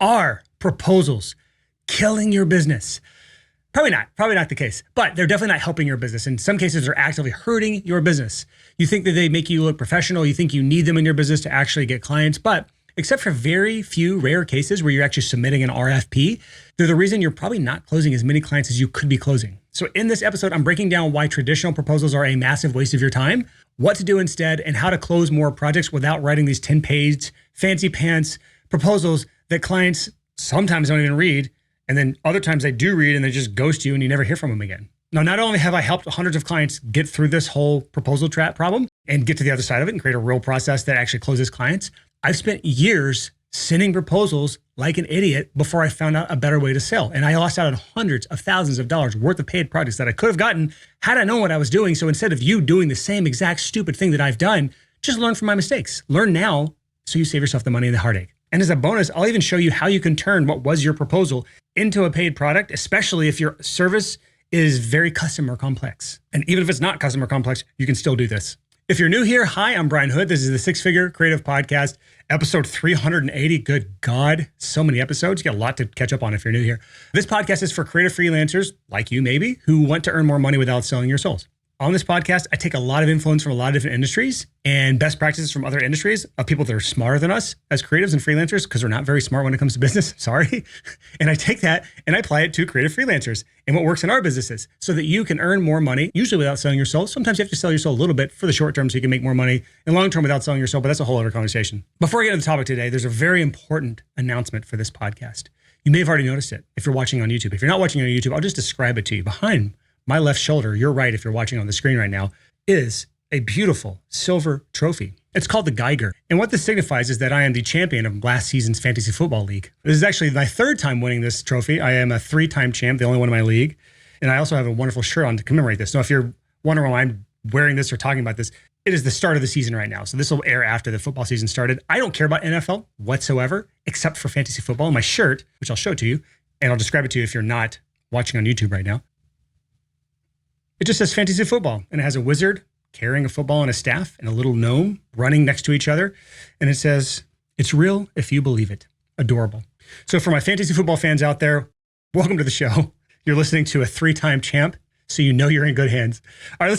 Are proposals killing your business? Probably not the case, but they're definitely not helping your business. In some cases, they're actively hurting your business. You think that they make you look professional. You think you need them in your business to actually get clients, but except for very few rare cases where you're actually submitting an RFP, they're the reason you're probably not closing as many clients as you could be closing. So in this episode, I'm breaking down why traditional proposals are a massive waste of your time, what to do instead, and how to close more projects without writing these 10-page fancy pants proposals that clients sometimes don't even read. And then other times they do read and they just ghost you and you never hear from them again. Now, not only have I helped hundreds of clients get through this whole proposal trap problem and get to the other side of it and create a real process that actually closes clients, I've spent years sending proposals like an idiot before I found out a better way to sell. And I lost out on hundreds of thousands of dollars worth of paid projects that I could have gotten had I known what I was doing. So instead of you doing the same exact stupid thing that I've done, just learn from my mistakes. Learn now so you save yourself the money and the heartache. And as a bonus, I'll even show you how you can turn what was your proposal into a paid product, especially if your service is very custom or complex. And even if it's not custom or complex, you can still do this. If you're new here, hi, I'm Brian Hood. This is the Six Figure Creative Podcast, episode 380. Good God, so many episodes. You got a lot to catch up on if you're new here. This podcast is for creative freelancers like you maybe, who want to earn more money without selling your souls. On this podcast, I take a lot of influence from a lot of different industries and best practices from other industries of people that are smarter than us as creatives and freelancers, because we're not very smart when it comes to business. Sorry. And I take that and I apply it to creative freelancers and what works in our businesses so that you can earn more money, usually without selling your soul. Sometimes you have to sell your soul a little bit for the short term so you can make more money, and long term without selling your soul. But that's a whole other conversation. Before I get into the topic today, there's a very important announcement for this podcast. You may have already noticed it if you're watching on YouTube. If you're not watching on YouTube, I'll just describe it to you. Behind my left shoulder, you're right if you're watching on the screen right now, is a beautiful silver trophy. It's called the Geiger. And what this signifies is that I am the champion of last season's fantasy football league. This is actually my third time winning this trophy. I am a 3-time champ, the only one in my league. And I also have a wonderful shirt on to commemorate this. Now, if you're wondering why I'm wearing this or talking about this, it is the start of the season right now. So this will air after the football season started. I don't care about NFL whatsoever, except for fantasy football. And my shirt, which I'll show to you, and I'll describe it to you if you're not watching on YouTube right now. It just says fantasy football, and it has a wizard carrying a football and a staff and a little gnome running next to each other. And it says, it's real if you believe it. Adorable. So for my fantasy football fans out there, welcome to the show. You're listening to a 3-time champ, so you know you're in good hands. All right,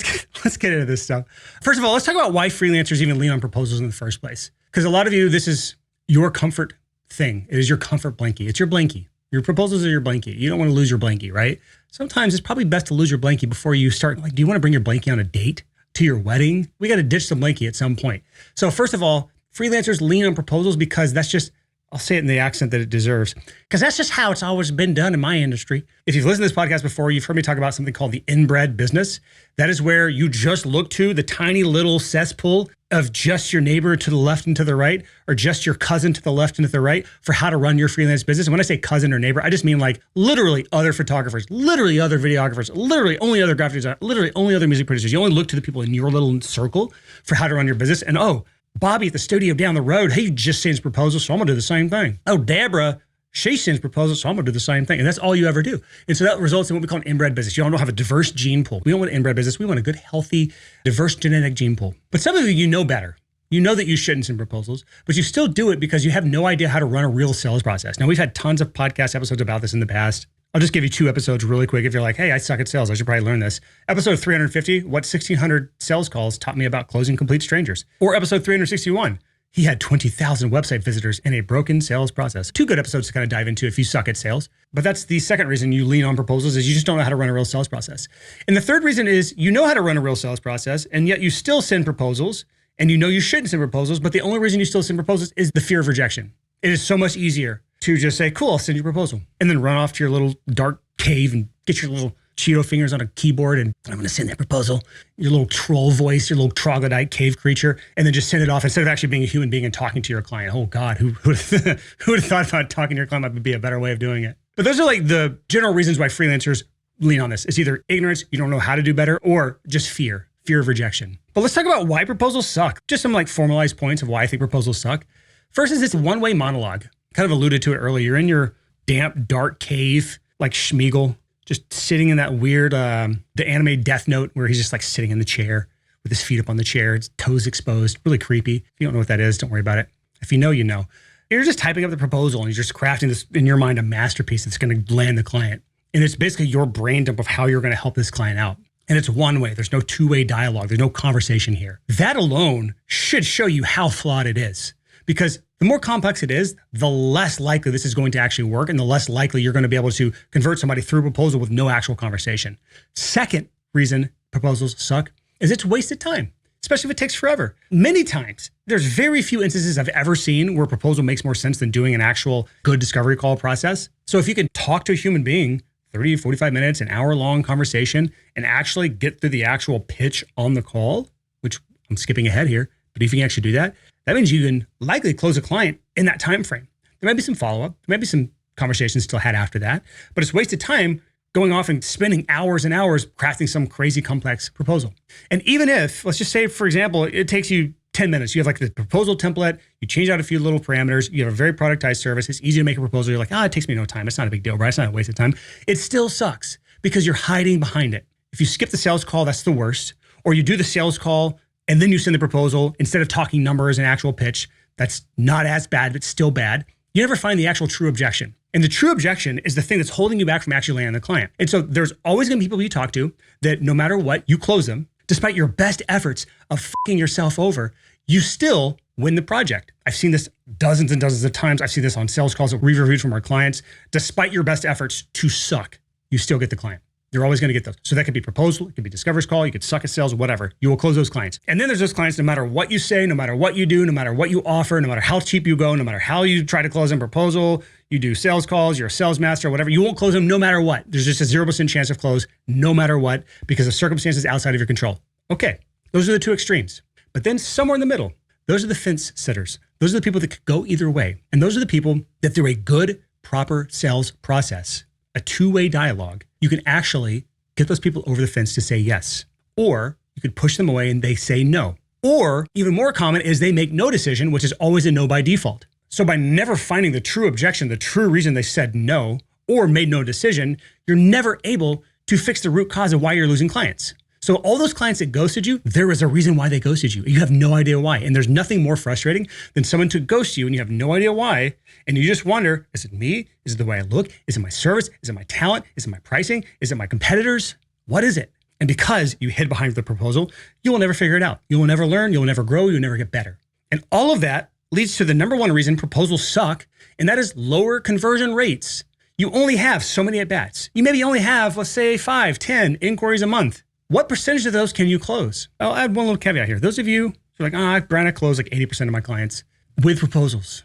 let's get into this stuff. First of all, let's talk about why freelancers even lean on proposals in the first place. Because a lot of you, this is your comfort thing. It is your comfort blankie. It's your blankie. Your proposals are your blankie. You don't want to lose your blankie, right? Sometimes it's probably best to lose your blankie before you start. Like, do you want to bring your blankie on a date to your wedding? We got to ditch the blankie at some point. So first of all, freelancers lean on proposals because that's just, I'll say it in the accent that it deserves, because that's just how it's always been done in my industry. If you've listened to this podcast before, you've heard me talk about something called the inbred business. That is where you just look to the tiny little cesspool of just your neighbor to the left and to the right, or just your cousin to the left and to the right for how to run your freelance business. And when I say cousin or neighbor, I just mean like literally other photographers, literally other videographers, literally only other graphic designers, literally only other music producers. You only look to the people in your little circle for how to run your business. And oh, Bobby at the studio down the road, he just sends proposals, so I'm gonna do the same thing. Oh, Deborah, she sends proposals, so I'm gonna do the same thing. And that's all you ever do. And so that results in what we call an inbred business. You don't have a diverse gene pool. We don't want an inbred business. We want a good, healthy, diverse genetic gene pool. But some of you know better. You know that you shouldn't send proposals, but you still do it because you have no idea how to run a real sales process. Now, we've had tons of podcast episodes about this in the past. I'll just give you 2 episodes really quick. If you're like, hey, I suck at sales, I should probably learn this. Episode 350, what 1,600 sales calls taught me about closing complete strangers. Or episode 361, he had 20,000 website visitors in a broken sales process. 2 good episodes to kind of dive into if you suck at sales. But that's the second reason you lean on proposals, is you just don't know how to run a real sales process. And the third reason is you know how to run a real sales process, and yet you still send proposals, and you know you shouldn't send proposals, but the only reason you still send proposals is the fear of rejection. It is so much easier to just say, cool, I'll send you a proposal, and then run off to your little dark cave and get your little Cheeto fingers on a keyboard and I'm going to send that proposal, your little troll voice, your little troglodyte cave creature, and then just send it off instead of actually being a human being and talking to your client. Oh God, who would have thought about talking to your client might be a better way of doing it? But those are like the general reasons why freelancers lean on this. It's either ignorance, you don't know how to do better, or just fear of rejection. But let's talk about why proposals suck. Just some like formalized points of why I think proposals suck. First is this one-way monologue. Kind of alluded to it earlier. You're in your damp, dark cave, like Schmeagol, just sitting in that weird, the anime Death Note, where he's just like sitting in the chair with his feet up on the chair, his toes exposed, really creepy. If you don't know what that is, don't worry about it. If you know, you know. You're just typing up the proposal and you're just crafting this, in your mind, a masterpiece that's going to land the client. And it's basically your brain dump of how you're going to help this client out. And it's one way. There's no two-way dialogue. There's no conversation here. That alone should show you how flawed it is. Because the more complex it is, the less likely this is going to actually work and the less likely you're going to be able to convert somebody through a proposal with no actual conversation. Second reason proposals suck is it's wasted time, especially if it takes forever. Many times, there's very few instances I've ever seen where a proposal makes more sense than doing an actual good discovery call process. So if you can talk to a human being 30, 45 minutes, an hour-long conversation, and actually get through the actual pitch on the call, which I'm skipping ahead here, but if you can actually do that, that means you can likely close a client in that time frame. There might be some follow-up. There might be some conversations still had after that, but it's wasted time going off and spending hours and hours crafting some crazy complex proposal. And even if, let's just say, for example, it takes you 10 minutes. You have like the proposal template, you change out a few little parameters, you have a very productized service, it's easy to make a proposal. You're like, it takes me no time. It's not a big deal, right? It's not a waste of time. It still sucks because you're hiding behind it. If you skip the sales call, that's the worst. Or you do the sales call and then you send the proposal instead of talking numbers and actual pitch. That's not as bad, but still bad. You never find the actual true objection. And the true objection is the thing that's holding you back from actually landing the client. And so there's always going to be people you talk to that no matter what, you close them. Despite your best efforts of fucking yourself over, you still win the project. I've seen this dozens and dozens of times. I've seen this on sales calls that we've reviewed from our clients. Despite your best efforts to suck, you still get the client. You're always going to get those. So that could be proposal, it could be discover's call, you could suck at sales, whatever. You will close those clients. And then there's those clients, no matter what you say, no matter what you do, no matter what you offer, no matter how cheap you go, no matter how you try to close them proposal, you do sales calls, you're a sales master, whatever, you won't close them no matter what. There's just a 0% chance of close no matter what because of circumstances outside of your control. Okay, those are the two extremes. But then somewhere in the middle, those are the fence sitters. Those are the people that could go either way. And those are the people that through a good, proper sales process, a two-way dialogue, you can actually get those people over the fence to say yes. Or you could push them away and they say no. Or even more common is they make no decision, which is always a no by default. So by never finding the true objection, the true reason they said no or made no decision, you're never able to fix the root cause of why you're losing clients. So all those clients that ghosted you, there is a reason why they ghosted you. You have no idea why. And there's nothing more frustrating than someone to ghost you and you have no idea why. And you just wonder, is it me? Is it the way I look? Is it my service? Is it my talent? Is it my pricing? Is it my competitors? What is it? And because you hid behind the proposal, you will never figure it out. You will never learn. You will never grow. You'll never get better. And all of that leads to the number one reason proposals suck, and that is lower conversion rates. You only have so many at-bats. You maybe only have, let's say, 5, 10 inquiries a month. What percentage of those can you close? I'll add one little caveat here. Those of you who are like, Brian, I close like 80% of my clients with proposals.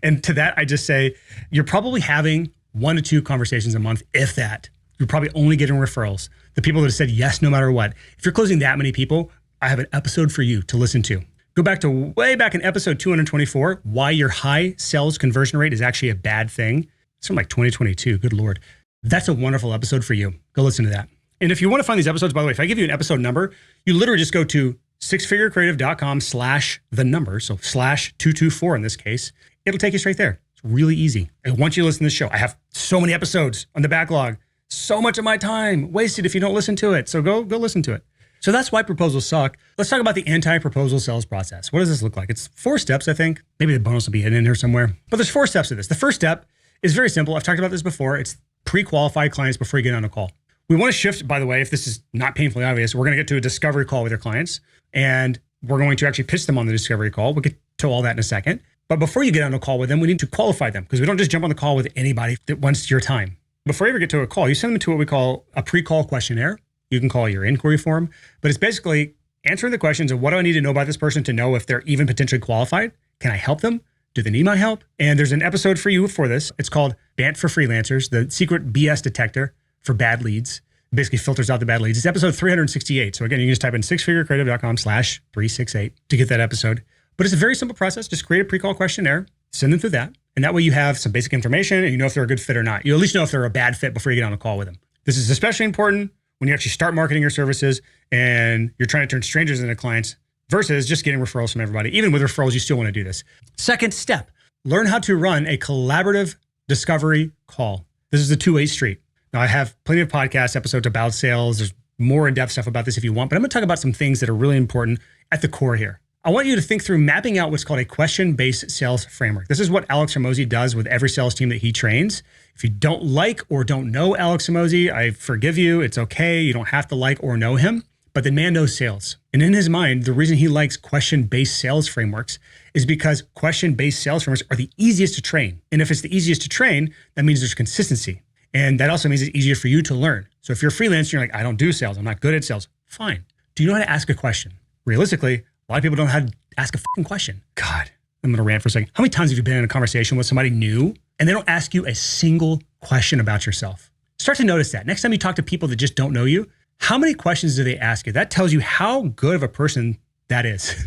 And to that, I just say, you're probably having 1 to 2 conversations a month, if that. You're probably only getting referrals. The people that have said yes no matter what. If you're closing that many people, I have an episode for you to listen to. Go back to way back in episode 224, why your high sales conversion rate is actually a bad thing. It's from like 2022, good Lord. That's a wonderful episode for you. Go listen to that. And if you want to find these episodes, by the way, if I give you an episode number, you literally just go to sixfigurecreative.com/the number, so /224 in this case. It'll take you straight there. It's really easy. And once you listen to this show, I have so many episodes on the backlog, so much of my time wasted if you don't listen to it. So go listen to it. So that's why proposals suck. Let's talk about the anti-proposal sales process. What does this look like? It's 4 steps, I think. Maybe the bonus will be hidden in here somewhere. But there's 4 steps to this. The first step is very simple. I've talked about this before. It's pre-qualify clients before you get on a call. We want to shift, by the way, if this is not painfully obvious, we're going to get to a discovery call with your clients, and we're going to actually pitch them on the discovery call. We'll get to all that in a second. But before you get on a call with them, we need to qualify them because we don't just jump on the call with anybody that wants your time. Before you ever get to a call, you send them to what we call a pre-call questionnaire. You can call it your inquiry form, but it's basically answering the questions of what do I need to know about this person to know if they're even potentially qualified? Can I help them? Do they need my help? And there's an episode for you for this. It's called BANT for Freelancers, the secret BS detector for bad leads. It basically filters out the bad leads. It's episode 368. So again, you can just type in sixfigurecreative.com/368 to get that episode. But it's a very simple process. Just create a pre-call questionnaire, send them through that. And that way you have some basic information and you know if they're a good fit or not. You at least know if they're a bad fit before you get on a call with them. This is especially important when you actually start marketing your services and you're trying to turn strangers into clients versus just getting referrals from everybody. Even with referrals, you still want to do this. Second step, learn how to run a collaborative discovery call. This is a two-way street. Now, I have plenty of podcast episodes about sales. There's more in-depth stuff about this if you want, but I'm going to talk about some things that are really important at the core here. I want you to think through mapping out what's called a question-based sales framework. This is what Alex Hormozi does with every sales team that he trains. If you don't like or don't know Alex Hormozi, I forgive you. It's okay. You don't have to like or know him, but the man knows sales. And in his mind, the reason he likes question-based sales frameworks is because question-based sales frameworks are the easiest to train. And if it's the easiest to train, that means there's consistency. And that also means it's easier for you to learn. So if you're a freelancer, you're like, I don't do sales. I'm not good at sales. Fine. Do you know how to ask a question? Realistically, a lot of people don't know how to ask a fucking question. God, I'm going to rant for a second. How many times have you been in a conversation with somebody new and they don't ask you a single question about yourself? Start to notice that. Next time you talk to people that just don't know you, how many questions do they ask you? That tells you how good of a person that is.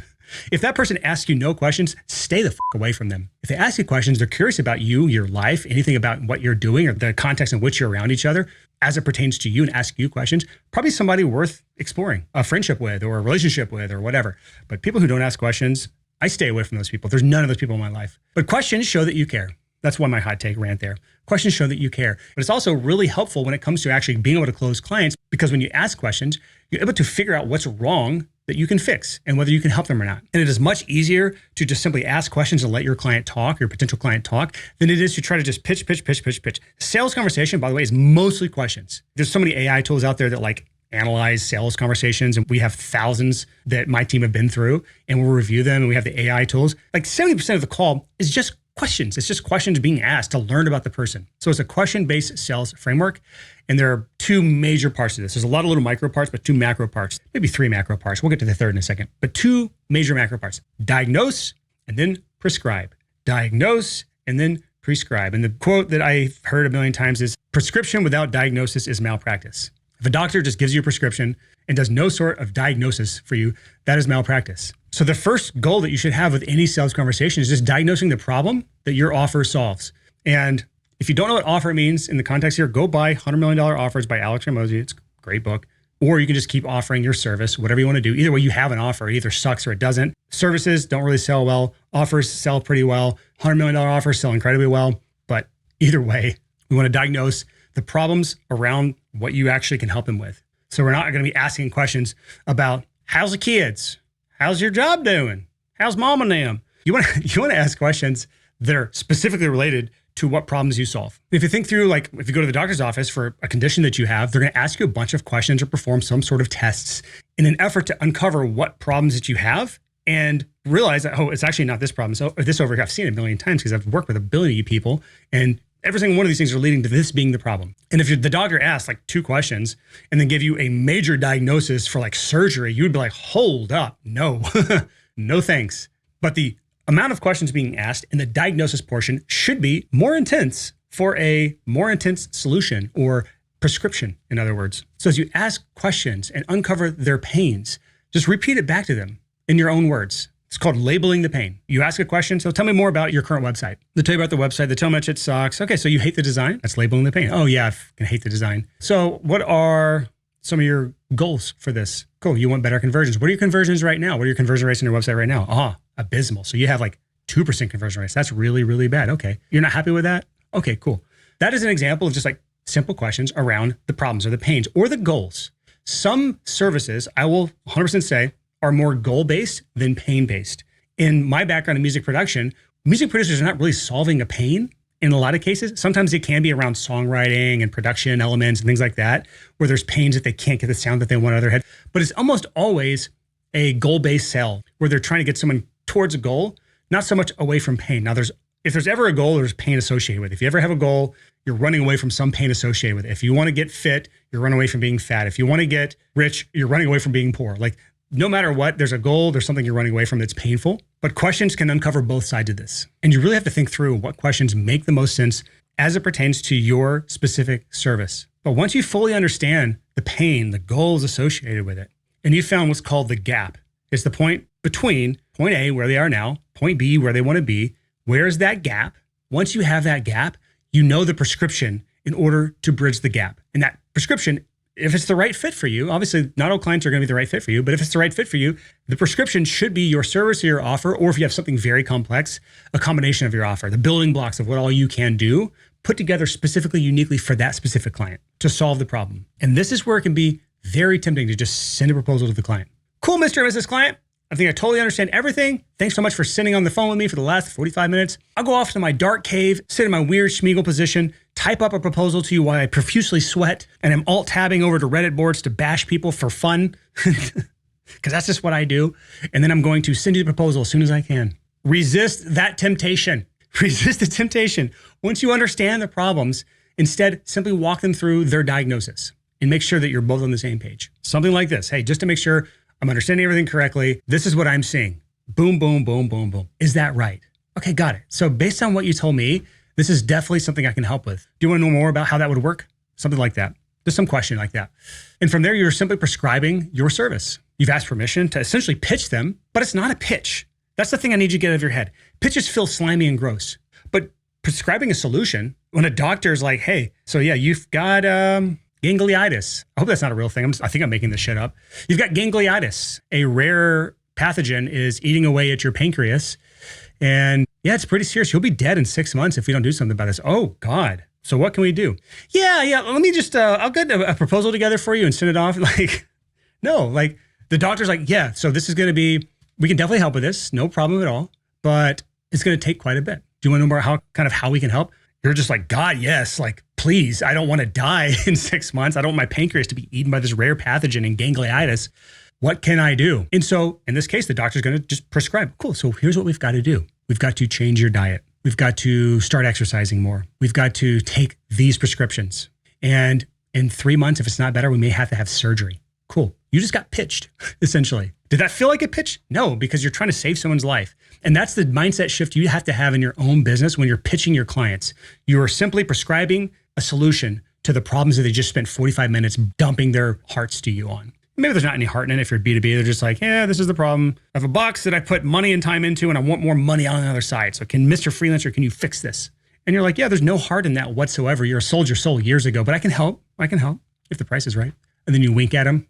If that person asks you no questions, stay the fuck away from them. If they ask you questions, they're curious about you, your life, anything about what you're doing or the context in which you're around each other as it pertains to you and ask you questions, probably somebody worth exploring a friendship with or a relationship with or whatever. But people who don't ask questions, I stay away from those people. There's none of those people in my life. But questions show that you care. That's why my hot take rant there. Questions show that you care. But it's also really helpful when it comes to actually being able to close clients, because when you ask questions, you're able to figure out what's wrong that you can fix and whether you can help them or not. And it is much easier to just simply ask questions and let your client talk, your potential client talk, than it is to try to just pitch. Sales conversation, by the way, is mostly questions. There's so many AI tools out there that like analyze sales conversations, and we have thousands that my team have been through, and we'll review them, and we have the AI tools. Like 70% of the call is just questions. It's just questions being asked to learn about the person. So it's a question-based sales framework. And there are two major parts to this. There's a lot of little micro parts, but two macro parts, maybe three macro parts. We'll get to the third in a second, but two major macro parts: diagnose and then prescribe. Diagnose and then prescribe. And the quote that I've heard a million times is, prescription without diagnosis is malpractice. If a doctor just gives you a prescription and does no sort of diagnosis for you, that is malpractice. So the first goal that you should have with any sales conversation is just diagnosing the problem that your offer solves. And if you don't know what offer means in the context here, go buy $100 Million Offers by Alex Hormozi. It's a great book. Or you can just keep offering your service, whatever you want to do. Either way, you have an offer. It either sucks or it doesn't. Services don't really sell well. Offers sell pretty well. $100 Million Offers sell incredibly well. But either way, we want to diagnose the problems around what you actually can help them with. So we're not going to be asking questions about, how's the kids? How's your job doing? How's mom and them? You want to ask questions that are specifically related to what problems you solve. If you think through, like if you go to the doctor's office for a condition that you have, they're going to ask you a bunch of questions or perform some sort of tests in an effort to uncover what problems that you have and realize that, oh, it's actually not this problem. So this over here, I've seen it a million times because I've worked with a billion people, and every single one of these things are leading to this being the problem. And if the doctor asks like two questions and then give you a major diagnosis for like surgery, you would be like, hold up, no, no thanks. But the amount of questions being asked in the diagnosis portion should be more intense for a more intense solution or prescription, in other words. So as you ask questions and uncover their pains, just repeat it back to them in your own words. It's called labeling the pain. You ask a question, so tell me more about your current website. They tell you about the website, they tell me how much it sucks. Okay, so you hate the design? That's labeling the pain. Oh yeah, I fucking hate the design. So what are some of your goals for this? Cool, you want better conversions. What are your conversions right now? What are your conversion rates on your website right now? Abysmal. So you have like 2% conversion rates. That's really, really bad. Okay, you're not happy with that? Okay, cool. That is an example of just like simple questions around the problems or the pains or the goals. Some services, I will 100% say, are more goal-based than pain-based. In my background in music production, music producers are not really solving a pain in a lot of cases. Sometimes it can be around songwriting and production elements and things like that, where there's pains that they can't get the sound that they want out of their head. But it's almost always a goal-based sell where they're trying to get someone towards a goal, not so much away from pain. Now, if there's ever a goal, there's pain associated with it. If you ever have a goal, you're running away from some pain associated with it. If you want to get fit, you're running away from being fat. If you want to get rich, you're running away from being poor. Like, no matter what, there's a goal, there's something you're running away from that's painful, but questions can uncover both sides of this. And you really have to think through what questions make the most sense as it pertains to your specific service. But once you fully understand the pain, the goals associated with it, and you found what's called the gap, it's the point between point A, where they are now, point B, where they want to be. Where's that gap? Once you have that gap, you know the prescription in order to bridge the gap. And that prescription, if it's the right fit for you, obviously not all clients are going to be the right fit for you, but if it's the right fit for you, the prescription should be your service or your offer, or if you have something very complex, a combination of your offer, the building blocks of what all you can do, put together specifically, uniquely for that specific client to solve the problem. And this is where it can be very tempting to just send a proposal to the client. Cool, Mr. and Mrs. Client. I think I totally understand everything. Thanks so much for sitting on the phone with me for the last 45 minutes. I'll go off to my dark cave, sit in my weird Schmeagle position, type up a proposal to you while I profusely sweat, and I'm alt-tabbing over to Reddit boards to bash people for fun, because that's just what I do. And then I'm going to send you the proposal as soon as I can. Resist that temptation. Resist the temptation. Once you understand the problems, instead, simply walk them through their diagnosis and make sure that you're both on the same page. Something like this. Hey, just to make sure I'm understanding everything correctly, this is what I'm seeing. Boom, boom, boom, boom, boom. Is that right? Okay, got it. So based on what you told me, this is definitely something I can help with. Do you want to know more about how that would work? Something like that. Just some question like that. And from there, you're simply prescribing your service. You've asked permission to essentially pitch them, but it's not a pitch. That's the thing I need you to get out of your head. Pitches feel slimy and gross. But prescribing a solution, when a doctor's like, hey, so yeah, you've got ganglionitis. I hope that's not a real thing. I think I'm making this shit up. You've got ganglionitis. A rare pathogen is eating away at your pancreas. And yeah, it's pretty serious. You'll be dead in 6 months if we don't do something about this. Oh, God. So what can we do? Yeah. Let me just, I'll get a proposal together for you and send it off. Like, no, like the doctor's like, yeah, so this is going to be, we can definitely help with this. No problem at all. But it's going to take quite a bit. Do you want to know more how we can help? You're just like, God, yes. Like, please, I don't want to die in 6 months. I don't want my pancreas to be eaten by this rare pathogen and ganglionitis. What can I do? And so in this case, the doctor's going to just prescribe. Cool. So here's what we've got to do. We've got to change your diet. We've got to start exercising more. We've got to take these prescriptions. And in 3 months, if it's not better, we may have to have surgery. Cool. You just got pitched, essentially. Did that feel like a pitch? No, because you're trying to save someone's life. And that's the mindset shift you have to have in your own business when you're pitching your clients. You are simply prescribing a solution to the problems that they just spent 45 minutes dumping their hearts to you on. Maybe there's not any heart in it if you're B2B. They're just like, yeah, this is the problem. I have a box that I put money and time into and I want more money on the other side. So Mr. Freelancer, can you fix this? And you're like, yeah, there's no heart in that whatsoever. You're sold your soul years ago, but I can help. I can help if the price is right. And then you wink at them.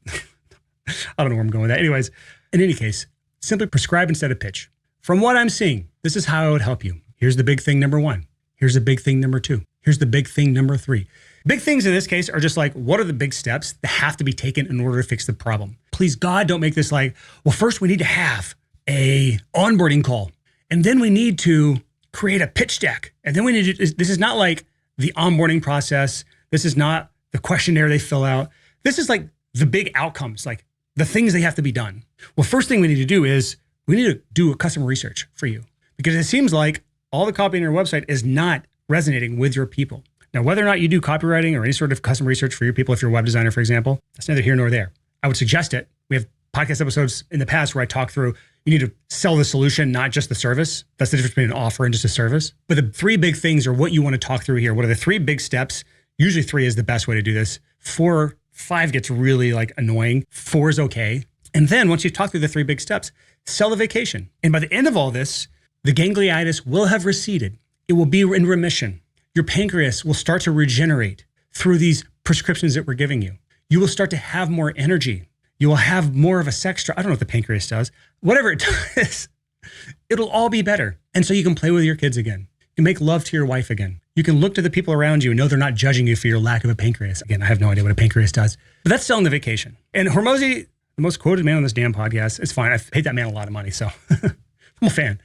I don't know where I'm going with that. Anyways, in any case, simply prescribe instead of pitch. From what I'm seeing, this is how I would help you. Here's the big thing number 1. Here's the big thing number 2. Here's the big thing number 3. Big things in this case are just like, what are the big steps that have to be taken in order to fix the problem? Please, God, don't make this like, well, first we need to have a onboarding call. And then we need to create a pitch deck. And then we need to, this is not like the onboarding process. This is not the questionnaire they fill out. This is like the big outcomes, like the things they have to be done. Well, first thing we need to do is we need to do a customer research for you because it seems like all the copy on your website is not resonating with your people. Now, whether or not you do copywriting or any sort of custom research for your people, if you're a web designer, for example, that's neither here nor there. I would suggest it. We have podcast episodes in the past where I talk through, you need to sell the solution, not just the service. That's the difference between an offer and just a service. But the 3 big things are what you want to talk through here. What are the 3 big steps? Usually 3 is the best way to do this. 4, 5 gets really like annoying. 4 is okay. And then once you've talked through the 3 big steps, sell the vacation. And by the end of all this, the ganglionitis will have receded. It will be in remission. Your pancreas will start to regenerate through these prescriptions that we're giving you. You will start to have more energy. You will have more of a sex drive. I don't know what the pancreas does. Whatever it does, it'll all be better. And so you can play with your kids again. You can make love to your wife again. You can look to the people around you and know they're not judging you for your lack of a pancreas. Again, I have no idea what a pancreas does, but that's selling the vacation. And Hormozi, the most quoted man on this damn podcast, it's fine. I've paid that man a lot of money, so I'm a fan.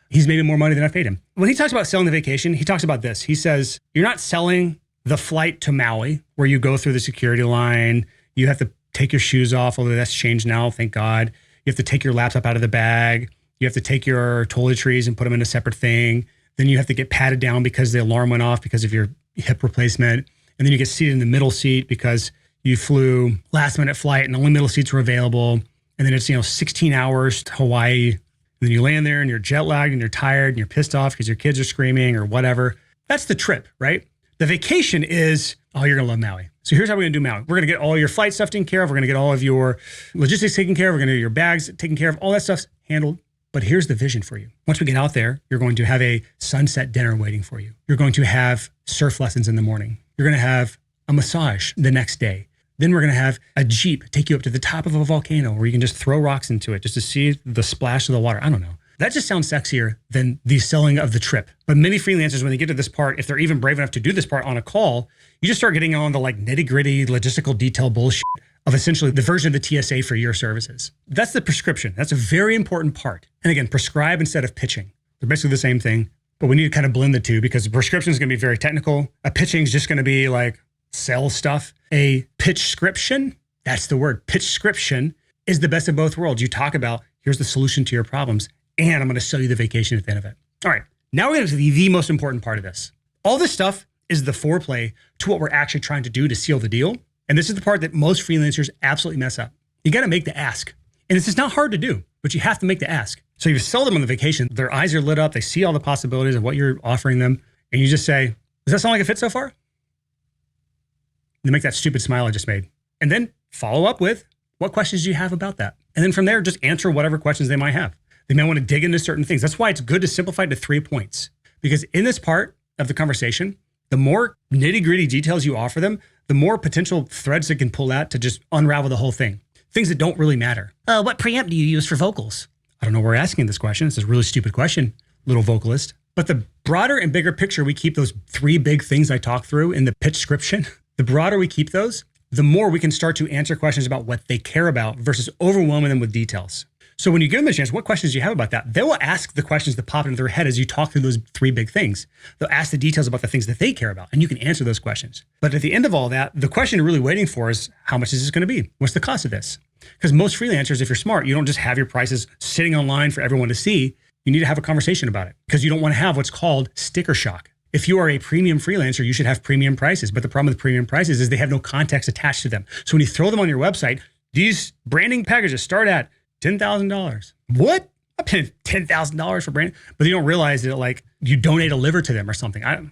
He's made me more money than I've paid him. When he talks about selling the vacation, he talks about this. He says, you're not selling the flight to Maui where you go through the security line. You have to take your shoes off, although that's changed now, thank God. You have to take your laptop out of the bag. You have to take your toiletries and put them in a separate thing. Then you have to get patted down because the alarm went off because of your hip replacement. And then you get seated in the middle seat because you flew last minute flight and only middle seats were available. And then it's, 16 hours to Hawaii. And then you land there and you're jet lagged and you're tired and you're pissed off because your kids are screaming or whatever. That's the trip, right? The vacation is, oh, you're going to love Maui. So here's how we're going to do Maui. We're going to get all your flight stuff taken care of. We're going to get all of your logistics taken care of. We're going to get your bags taken care of. All that stuff's handled. But here's the vision for you. Once we get out there, you're going to have a sunset dinner waiting for you. You're going to have surf lessons in the morning. You're going to have a massage the next day. Then we're going to have a Jeep take you up to the top of a volcano where you can just throw rocks into it just to see the splash of the water. I don't know. That just sounds sexier than the selling of the trip. But many freelancers, when they get to this part, if they're even brave enough to do this part on a call, you just start getting on the like nitty gritty logistical detail bullshit of essentially the version of the TSA for your services. That's the prescription. That's a very important part. And again, prescribe instead of pitching. They're basically the same thing, but we need to kind of blend the two because the prescription is going to be very technical. A pitching is just going to be like sell stuff. A pitchscription, that's the word. Pitchscription is the best of both worlds. You talk about, here's the solution to your problems, and I'm going to sell you the vacation at the end of it. All right, now we're going to the most important part of this. All this stuff is the foreplay to what we're actually trying to do to seal the deal. And this is the part that most freelancers absolutely mess up. You got to make the ask. And it's just not hard to do, but you have to make the ask. So you sell them on the vacation, their eyes are lit up, they see all the possibilities of what you're offering them, and you just say, does that sound like a fit so far? And make that stupid smile I just made. And then follow up with, what questions do you have about that? And then from there, just answer whatever questions they might have. They may want to dig into certain things. That's why it's good to simplify it to 3 points. Because in this part of the conversation, the more nitty-gritty details you offer them, the more potential threads they can pull out to just unravel the whole thing. Things that don't really matter. What preamp do you use for vocals? I don't know why we're asking this question. It's a really stupid question, little vocalist. But the broader and bigger picture, we keep those 3 big things I talked through in the pitchscription. The broader we keep those, the more we can start to answer questions about what they care about versus overwhelming them with details. So when you give them a chance, what questions do you have about that? They will ask the questions that pop into their head as you talk through those 3 big things. They'll ask the details about the things that they care about, and you can answer those questions. But at the end of all that, the question you're really waiting for is, how much is this going to be? What's the cost of this? Because most freelancers, if you're smart, you don't just have your prices sitting online for everyone to see. You need to have a conversation about it because you don't want to have what's called sticker shock. If you are a premium freelancer, you should have premium prices. But the problem with premium prices is they have no context attached to them. So when you throw them on your website, these branding packages start at $10,000. What? I'm paying $10,000 for branding, but you don't realize that like you donate a liver to them or something. I'm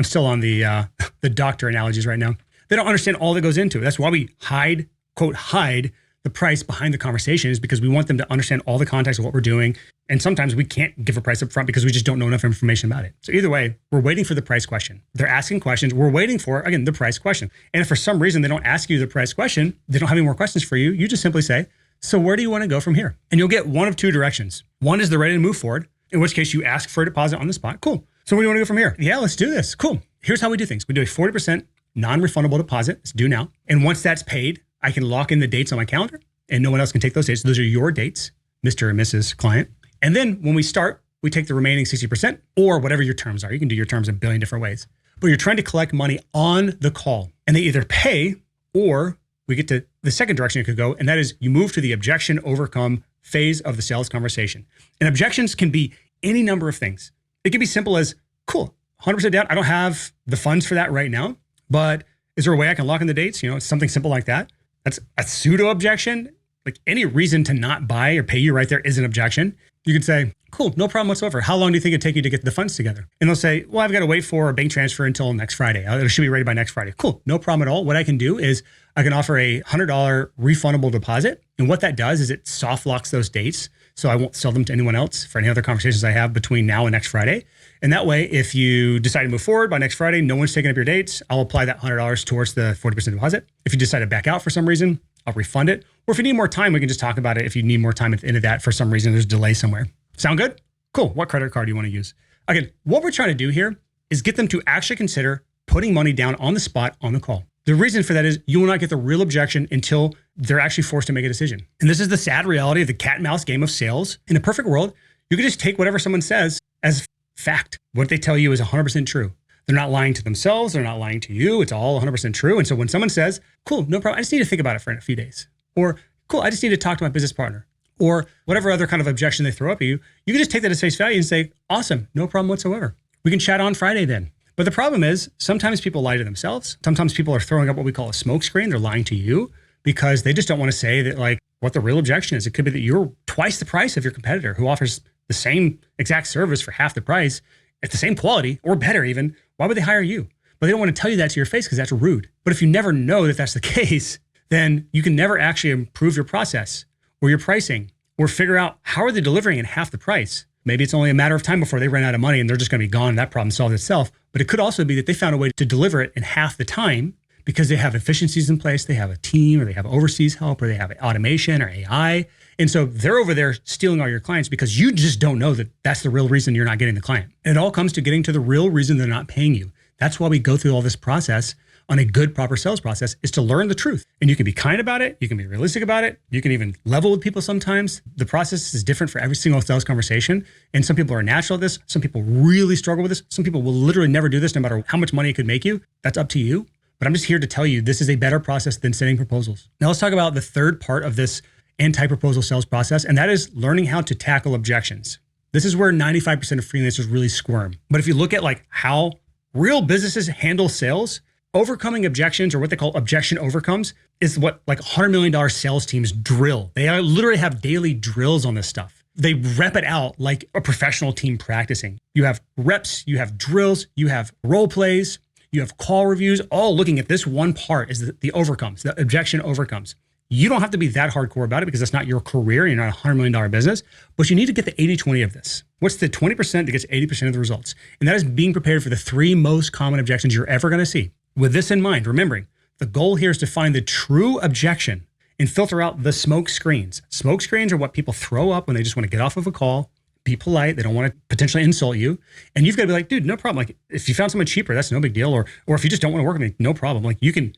still on the doctor analogies right now. They don't understand all that goes into it. That's why we hide, quote, hide the price behind the conversation, is because we want them to understand all the context of what we're doing. And sometimes we can't give a price up front because we just don't know enough information about it. So either way, we're waiting for the price question. They're asking questions. We're waiting for, again, the price question. And if for some reason they don't ask you the price question, they don't have any more questions for you, you just simply say, so where do you want to go from here? And you'll get one of 2 directions. One is they're ready to move forward, in which case you ask for a deposit on the spot. Cool. So where do you want to go from here? Yeah, let's do this. Cool. Here's how we do things. We do a 40% non-refundable deposit. It's due now. And once that's paid, I can lock in the dates on my calendar and no one else can take those dates. Those are your dates, Mr. and Mrs. Client. And then when we start, we take the remaining 60% or whatever your terms are. You can do your terms a billion different ways, but you're trying to collect money on the call and they either pay or we get to the second direction it could go. And that is you move to the objection overcome phase of the sales conversation. And objections can be any number of things. It can be simple as, cool, 100% down. I don't have the funds for that right now, but is there a way I can lock in the dates? It's something simple like that. That's a pseudo objection. Like any reason to not buy or pay you right there is an objection. You could say, cool, no problem whatsoever. How long do you think it'd take you to get the funds together? And they'll say, well, I've got to wait for a bank transfer until next Friday. It should be ready by next Friday. Cool, no problem at all. What I can do is I can offer a $100 refundable deposit. And what that does is it soft locks those dates. So I won't sell them to anyone else for any other conversations I have between now and next Friday. And that way, if you decide to move forward by next Friday, no one's taking up your dates. I'll apply that $100 towards the 40% deposit. If you decide to back out for some reason, I'll refund it. Or if you need more time, we can just talk about it. If you need more time at the end of that, for some reason, there's a delay somewhere. Sound good? Cool. What credit card do you want to use? Again, what we're trying to do here is get them to actually consider putting money down on the spot on the call. The reason for that is you will not get the real objection until they're actually forced to make a decision. And this is the sad reality of the cat and mouse game of sales. In a perfect world, you could just take whatever someone says as fact. What they tell you is 100% true. They're not lying to themselves. They're not lying to you. It's all 100% true. And so when someone says, cool, no problem, I just need to think about it for a few days. Or cool, I just need to talk to my business partner. Or whatever other kind of objection they throw up at you, you can just take that as face value and say, awesome, no problem whatsoever. We can chat on Friday then. But the problem is sometimes people lie to themselves. Sometimes people are throwing up what we call a smoke screen. They're lying to you because they just don't want to say that like what the real objection is. It could be that you're twice the price of your competitor who offers the same exact service for half the price at the same quality or better even. Why would they hire you? But they don't want to tell you that to your face because that's rude. But if you never know that that's the case, then you can never actually improve your process or your pricing or figure out how are they delivering at half the price. Maybe it's only a matter of time before they run out of money and they're just going to be gone and that problem solved itself. But it could also be that they found a way to deliver it in half the time because they have efficiencies in place, they have a team, or they have overseas help, or they have automation or AI. And so they're over there stealing all your clients because you just don't know that that's the real reason you're not getting the client. And it all comes to getting to the real reason they're not paying you. That's why we go through all this process on a good, proper sales process is to learn the truth. And you can be kind about it. You can be realistic about it. You can even level with people sometimes. The process is different for every single sales conversation. And some people are natural at this. Some people really struggle with this. Some people will literally never do this no matter how much money it could make you. That's up to you. But I'm just here to tell you this is a better process than sending proposals. Now let's talk about the third part of this anti-proposal sales process, and that is learning how to tackle objections. This is where 95% of freelancers really squirm. But if you look at like how real businesses handle sales, overcoming objections, or what they call objection overcomes, is what like $100 million sales teams drill. They literally have daily drills on this stuff. They rep it out like a professional team practicing. You have reps, you have drills, you have role plays, you have call reviews, all looking at this one part is the overcomes, the objection overcomes. You don't have to be that hardcore about it because that's not your career. You're not a $100 million business, but you need to get the 80-20 of this. What's the 20% that gets 80% of the results? And that is being prepared for the 3 most common objections you're ever going to see. With this in mind, remembering the goal here is to find the true objection and filter out the smoke screens. Smoke screens are what people throw up when they just want to get off of a call, be polite. They don't want to potentially insult you. And you've got to be like, dude, no problem. Like if you found someone cheaper, that's no big deal. Or if you just don't want to work with me, no problem. Like you can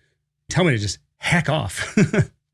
tell me to just heck off.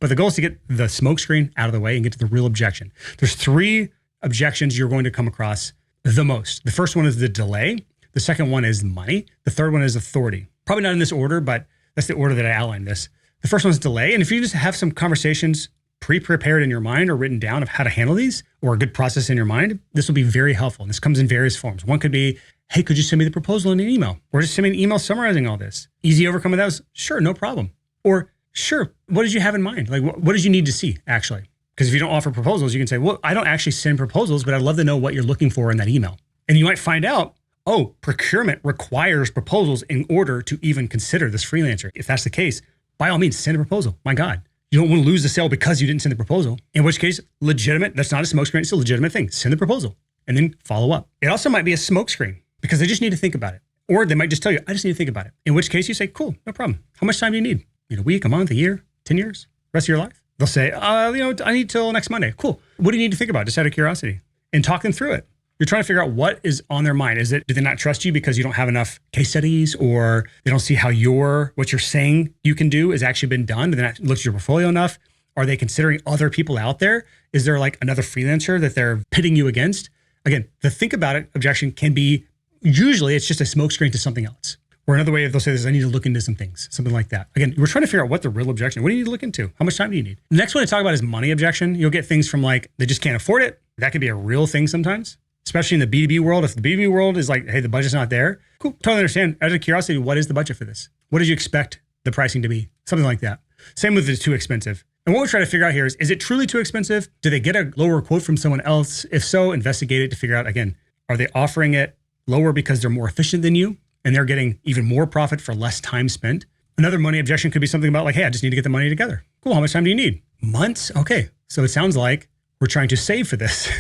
But the goal is to get the smoke screen out of the way and get to the real objection. There's 3 objections you're going to come across the most. The first one is the delay. The second one is money. The third one is authority. Probably not in this order, but that's the order that I outlined this. The first one is delay. And if you just have some conversations pre-prepared in your mind or written down of how to handle these, or a good process in your mind, this will be very helpful. And this comes in various forms. One could be, hey, could you send me the proposal in an email? Or just send me an email summarizing all this. Easy overcome of that was, sure, no problem. Or sure, what did you have in mind? Like, what did you need to see, actually? Because if you don't offer proposals, you can say, well, I don't actually send proposals, but I'd love to know what you're looking for in that email. And you might find out, oh, procurement requires proposals in order to even consider this freelancer. If that's the case, by all means, send a proposal. My God, you don't want to lose the sale because you didn't send the proposal. In which case, legitimate, that's not a smokescreen, it's a legitimate thing. Send the proposal and then follow up. It also might be a smokescreen because they just need to think about it. Or they might just tell you, I just need to think about it. In which case you say, cool, no problem. How much time do you need? A week, a month, a year, 10 years, rest of your life? They'll say, I need till next Monday. Cool. What do you need to think about? Just out of curiosity. And talk them through it. You're trying to figure out what is on their mind. Do they not trust you because you don't have enough case studies, or they don't see how what you're saying you can do has actually been done? Do they not look at your portfolio enough? Are they considering other people out there? Is there like another freelancer that they're pitting you against? Again, the think about it objection can be, usually it's just a smokescreen to something else. Or another way, if they'll say this, I need to look into some things, something like that. Again, we're trying to figure out what the real objection, what do you need to look into? How much time do you need? The next one to talk about is money objection. You'll get things from like, they just can't afford it. That could be a real thing sometimes, especially in the B2B world. If the B2B world is like, hey, the budget's not there. Cool, totally understand. Out of curiosity, what is the budget for this? What did you expect the pricing to be? Something like that. Same with the too expensive. And what we're trying to figure out here is it truly too expensive? Do they get a lower quote from someone else? If so, investigate it to figure out, again, are they offering it lower because they're more efficient than you and they're getting even more profit for less time spent? Another money objection could be something about like, hey, I just need to get the money together. Cool, how much time do you need? Months? Okay, so it sounds like we're trying to save for this.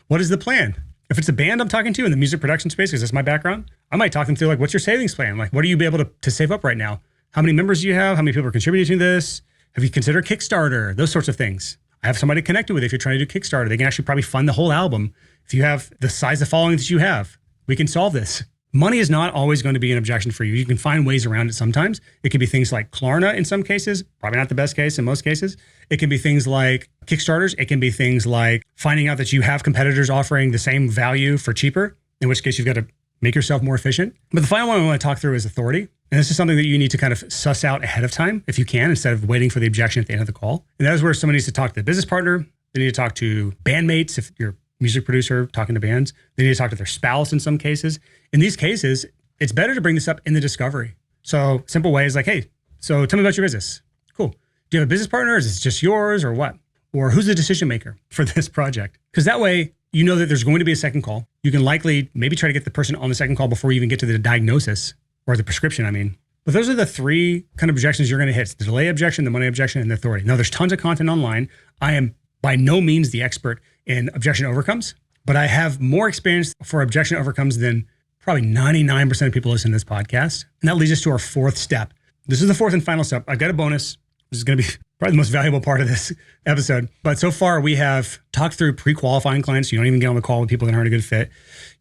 What is the plan? If it's a band I'm talking to in the music production space, because that's my background, I might talk them through like, what's your savings plan? Like, what are you able to save up right now? How many members do you have? How many people are contributing to this? Have you considered Kickstarter? Those sorts of things. I have somebody connected with if you're trying to do Kickstarter. They can actually probably fund the whole album. If you have the size of following that you have, we can solve this. Money is not always going to be an objection for you. You can find ways around it sometimes. It can be things like Klarna in some cases, probably not the best case in most cases. It can be things like Kickstarters. It can be things like finding out that you have competitors offering the same value for cheaper, in which case you've got to make yourself more efficient. But the final one I want to talk through is authority. And this is something that you need to kind of suss out ahead of time if you can, instead of waiting for the objection at the end of the call. And that is where someone needs to talk to the business partner. They need to talk to bandmates if you're a music producer talking to bands. They need to talk to their spouse in some cases. In these cases, it's better to bring this up in the discovery. So simple way is like, hey, so tell me about your business. Cool. Do you have a business partner? Is it just yours or what? Or who's the decision maker for this project? Because that way, you know that there's going to be a second call. You can likely maybe try to get the person on the second call before you even get to the diagnosis or the prescription, I mean. But those are the 3 kind of objections you're going to hit. It's the delay objection, the money objection, and the authority. Now, there's tons of content online. I am by no means the expert in objection overcomes, but I have more experience for objection overcomes than probably 99% of people listening to this podcast. And that leads us to our 4th step. This is the 4th and final step. I've got a bonus. This is going to be probably the most valuable part of this episode. But so far, we have talked through pre-qualifying clients. You don't even get on the call with people that aren't a good fit.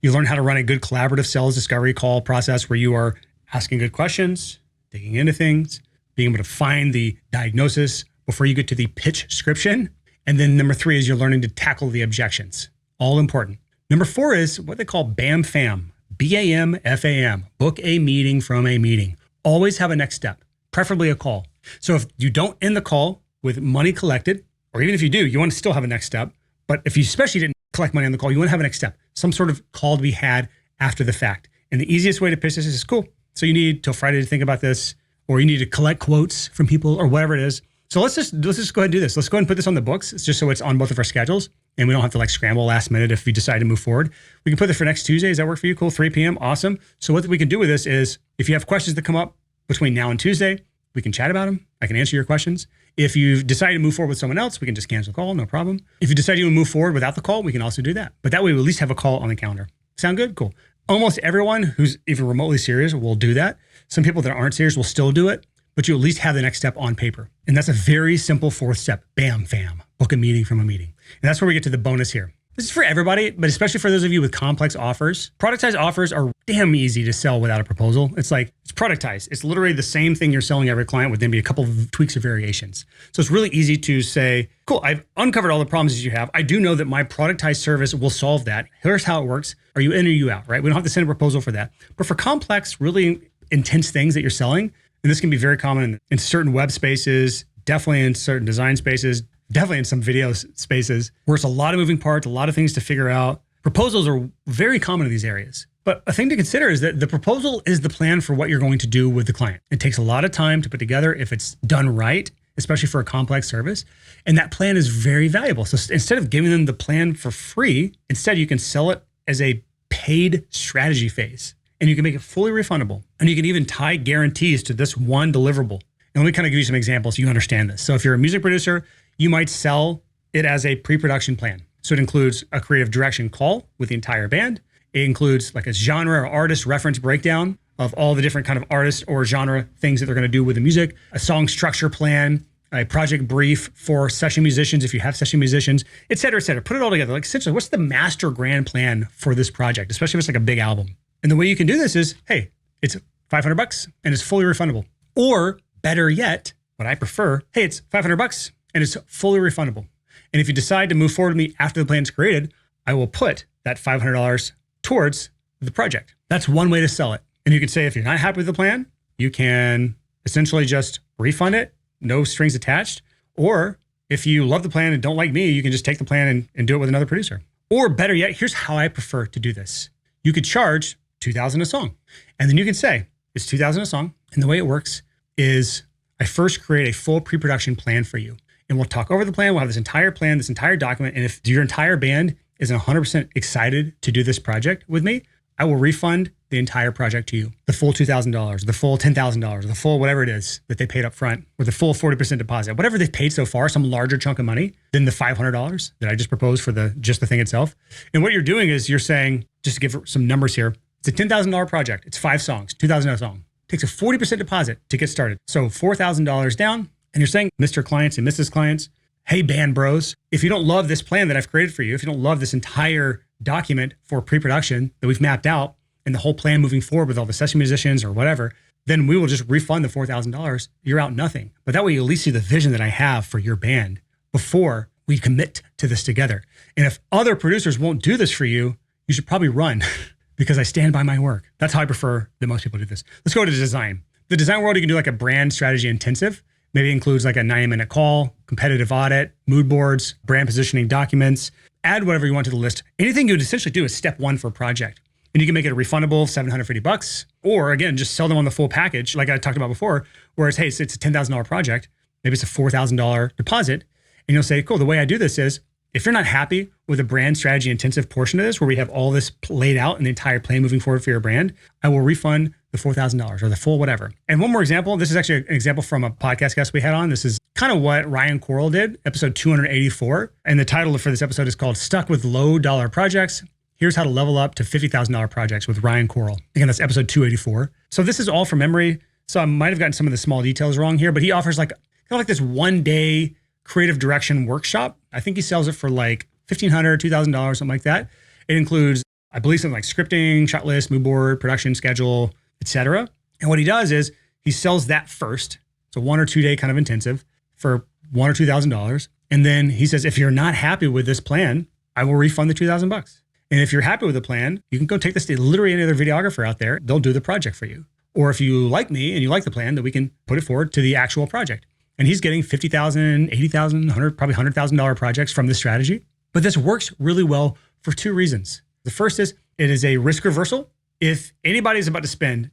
You learn how to run a good collaborative sales discovery call process where you are asking good questions, digging into things, being able to find the diagnosis before you get to the pitch description. And then number 3 is you're learning to tackle the objections. All important. Number 4 is what they call BAMFAM, BAMFAM, book a meeting from a meeting. Always have a next step, preferably a call. So if you don't end the call with money collected, or even if you do, you want to still have a next step. But if you especially didn't collect money on the call, you want to have a next step, some sort of call to be had after the fact. And the easiest way to pitch this is cool. So you need till Friday to think about this, or you need to collect quotes from people or whatever it is. So let's just go ahead and do this. Let's go ahead and put this on the books. It's just so it's on both of our schedules and we don't have to like scramble last minute if we decide to move forward. We can put it for next Tuesday. Does that work for you? Cool. 3 p.m. Awesome. So what we can do with this is if you have questions that come up between now and Tuesday, we can chat about them. I can answer your questions. If you've decided to move forward with someone else, we can just cancel the call. No problem. If you decide you want to move forward without the call, we can also do that. But that way we at least have a call on the calendar. Sound good? Cool. Almost everyone who's even remotely serious will do that. Some people that aren't serious will still do it, but you at least have the next step on paper. And that's a very simple 4th step. Bam, fam. Book a meeting from a meeting. And that's where we get to the bonus here. This is for everybody, but especially for those of you with complex offers. Productized offers are damn easy to sell without a proposal. It's productized. It's literally the same thing you're selling every client with maybe a couple of tweaks or variations. So it's really easy to say, cool, I've uncovered all the problems that you have. I do know that my productized service will solve that. Here's how it works. Are you in or you out, right? We don't have to send a proposal for that. But for complex, really intense things that you're selling, and this can be very common in certain web spaces, definitely in certain design spaces, definitely in some video spaces where it's a lot of moving parts, a lot of things to figure out. Proposals are very common in these areas. But a thing to consider is that the proposal is the plan for what you're going to do with the client. It takes a lot of time to put together if it's done right, especially for a complex service. And that plan is very valuable. So instead of giving them the plan for free, instead you can sell it as a paid strategy phase. And you can make it fully refundable. And you can even tie guarantees to this one deliverable. And let me kind of give you some examples so you understand this. So if you're a music producer, you might sell it as a pre-production plan. So it includes a creative direction call with the entire band. It includes like a genre or artist reference breakdown of all the different kind of artists or genre things that they're going to do with the music, a song structure plan, a project brief for session musicians if you have session musicians, et cetera, et cetera. Put it all together. Like essentially, what's the master grand plan for this project, especially if it's like a big album? And the way you can do this is, hey, it's $500 and it's fully refundable. Or better yet, what I prefer, hey, it's $500 and it's fully refundable. And if you decide to move forward with me after the plan's created, I will put that $500 towards the project. That's one way to sell it. And you can say, if you're not happy with the plan, you can essentially just refund it, no strings attached. Or if you love the plan and don't like me, you can just take the plan and do it with another producer. Or better yet, here's how I prefer to do this. You could charge $2,000 a song. And then you can say, it's $2,000 a song. And the way it works is I first create a full pre-production plan for you. And we'll talk over the plan. We'll have this entire plan, this entire document. And if your entire band is 100% excited to do this project with me, I will refund the entire project to you. The full $2,000, the full $10,000, the full whatever it is that they paid up front, or the full 40% deposit, whatever they've paid so far, some larger chunk of money than the $500 that I just proposed for just the thing itself. And what you're doing is you're saying, just to give some numbers here, it's a $10,000 project. It's 5 songs, $2,000 a song. It takes a 40% deposit to get started. So $4,000 down. And you're saying, Mr. Clients and Mrs. Clients, hey, band bros, if you don't love this plan that I've created for you, if you don't love this entire document for pre-production that we've mapped out and the whole plan moving forward with all the session musicians or whatever, then we will just refund the $4,000. You're out nothing. But that way you at least see the vision that I have for your band before we commit to this together. And if other producers won't do this for you, you should probably run because I stand by my work. That's how I prefer that most people do this. Let's go to design. The design world, you can do like a brand strategy intensive. Maybe it includes like a 90-minute call, competitive audit, mood boards, brand positioning documents. Add whatever you want to the list. Anything you would essentially do is step 1 for a project. And you can make it a refundable $750, or again, just sell them on the full package, like I talked about before, whereas, hey, it's a $10,000 project. Maybe it's a $4,000 deposit. And you'll say, cool, the way I do this is, if you're not happy with the brand strategy intensive portion of this, where we have all this laid out and the entire plan moving forward for your brand, I will refund the $4,000 or the full whatever. And one more example, this is actually an example from a podcast guest we had on. This is kind of what Ryan Coral did, episode 284. And the title for this episode is called Stuck with Low Dollar Projects. Here's how to level up to $50,000 projects with Ryan Coral. Again, that's episode 284. So this is all from memory. So I might have gotten some of the small details wrong here, but he offers like kind of like this 1-day creative direction workshop. I think he sells it for like $1,500, $2,000, something like that. It includes, I believe, something like scripting, shot list, mood board, production schedule, etc. And what he does is He sells that first. It's a 1 or 2 day kind of intensive for $1,000 or $2,000. And then he says, if you're not happy with this plan, I will refund the $2,000. And if you're happy with the plan, you can go take this to literally any other videographer out there. They'll do the project for you. Or if you like me and you like the plan, that we can put it forward to the actual project. And he's getting $50,000, $80,000, probably $100,000 projects from this strategy. But this works really well for 2 reasons. The first is it is a risk reversal. If anybody's about to spend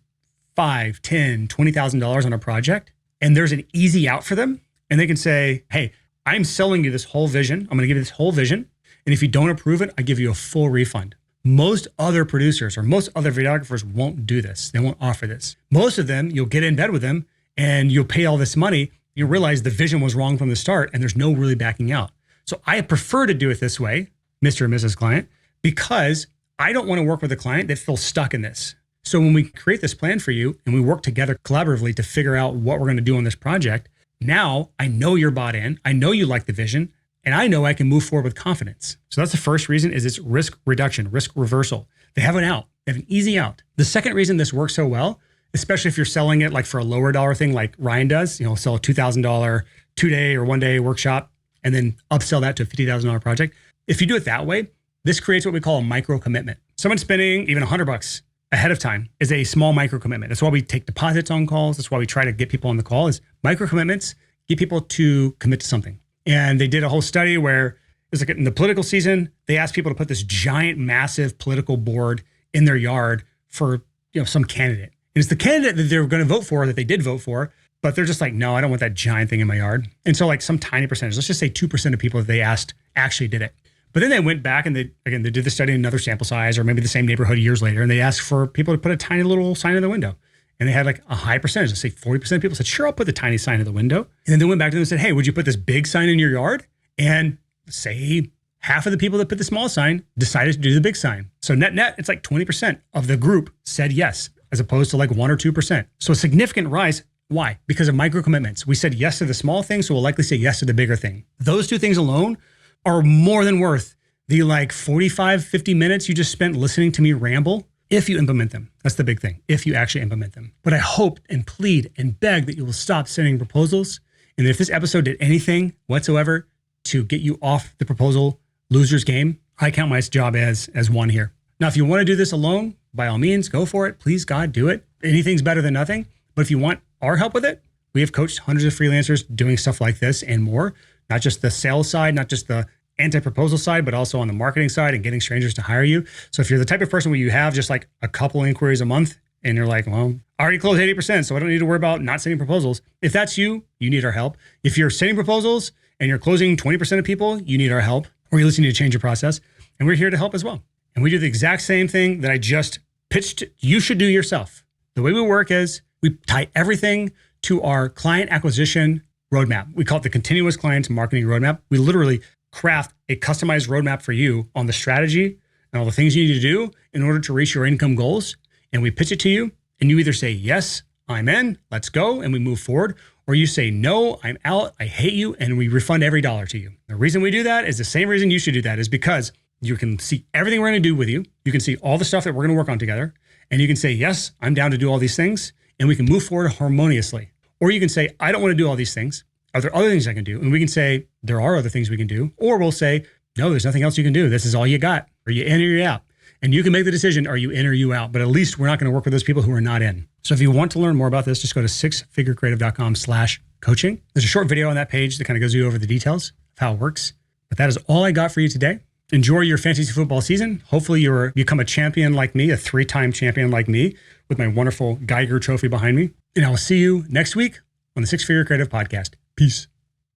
$5,000, $10,000, $20,000 on a project and there's an easy out for them and they can say, hey, I'm selling you this whole vision. I'm going to give you this whole vision. And if you don't approve it, I give you a full refund. Most other producers or most other videographers won't do this. They won't offer this. Most of them, you'll get in bed with them and you'll pay all this money. You realize the vision was wrong from the start and there's no really backing out. So I prefer to do it this way, Mr. and Mrs. Client, because I don't want to work with a client that feels stuck in this. So when we create this plan for you and we work together collaboratively to figure out what we're going to do on this project, now I know you're bought in. I know you like the vision. And I know I can move forward with confidence. So that's the first reason is it's risk reduction, risk reversal. They have an out. They have an easy out. The second reason this works so well, especially if you're selling it like for a lower dollar thing like Ryan does, sell a $2,000 2-day or 1-day workshop and then upsell that to a $50,000 project. If you do it that way, this creates what we call a micro commitment. Someone spending even $100 ahead of time is a small micro commitment. That's why we take deposits on calls. That's why we try to get people on the call is micro commitments, get people to commit to something. And they did a whole study where it was like in the political season, they asked people to put this giant, massive political board in their yard for some candidate. And it's the candidate that they're going to vote for, that they did vote for, but they're just like, no, I don't want that giant thing in my yard. And so like some tiny percentage, let's just say 2% of people that they asked actually did it. But then they went back and they did the study in another sample size or maybe the same neighborhood years later. And they asked for people to put a tiny little sign in the window. And they had like a high percentage, let's say 40% of people said, sure, I'll put the tiny sign in the window. And then they went back to them and said, hey, would you put this big sign in your yard? And say half of the people that put the small sign decided to do the big sign. So net, it's like 20% of the group said yes, as opposed to like 1 or 2%. So a significant rise. Why? Because of micro commitments. We said yes to the small thing, so we'll likely say yes to the bigger thing. Those 2 things alone are more than worth the like 45, 50 minutes you just spent listening to me ramble. If you implement them. That's the big thing, if you actually implement them. But I hope and plead and beg that you will stop sending proposals. And if this episode did anything whatsoever to get you off the proposal loser's game, I count my job as one here. Now, if you want to do this alone, by all means, go for it. Please, God, do it. Anything's better than nothing. But if you want our help with it, we have coached hundreds of freelancers doing stuff like this and more, not just the sales side, not just the anti-proposal side, but also on the marketing side and getting strangers to hire you. So if you're the type of person where you have just like a couple inquiries a month and you're like, well, I already closed 80%, so I don't need to worry about not sending proposals. If that's you, you need our help. If you're sending proposals and you're closing 20% of people, you need our help, or you need to change your process. And we're here to help as well. And we do the exact same thing that I just pitched. You should do yourself. The way we work is we tie everything to our client acquisition roadmap. We call it the continuous client marketing roadmap. We literally craft a customized roadmap for you on the strategy and all the things you need to do in order to reach your income goals. And we pitch it to you and you either say, yes, I'm in, let's go. And we move forward. Or you say, no, I'm out, I hate you. And we refund every dollar to you. The reason we do that is the same reason you should do that is because you can see everything we're going to do with you. You can see all the stuff that we're going to work on together. And you can say, yes, I'm down to do all these things. And we can move forward harmoniously. Or you can say, I don't want to do all these things. Are there other things I can do? And we can say, there are other things we can do. Or we'll say, no, there's nothing else you can do. This is all you got. Are you in or you out? And you can make the decision, are you in or you out? But at least we're not going to work with those people who are not in. So if you want to learn more about this, just go to sixfigurecreative.com/coaching. There's a short video on that page that kind of goes you over the details of how it works. But that is all I got for you today. Enjoy your fantasy football season. Hopefully you become a champion like me, a 3-time champion like me, with my wonderful Geiger trophy behind me. And I will see you next week on the Six Figure Creative Podcast. Peace.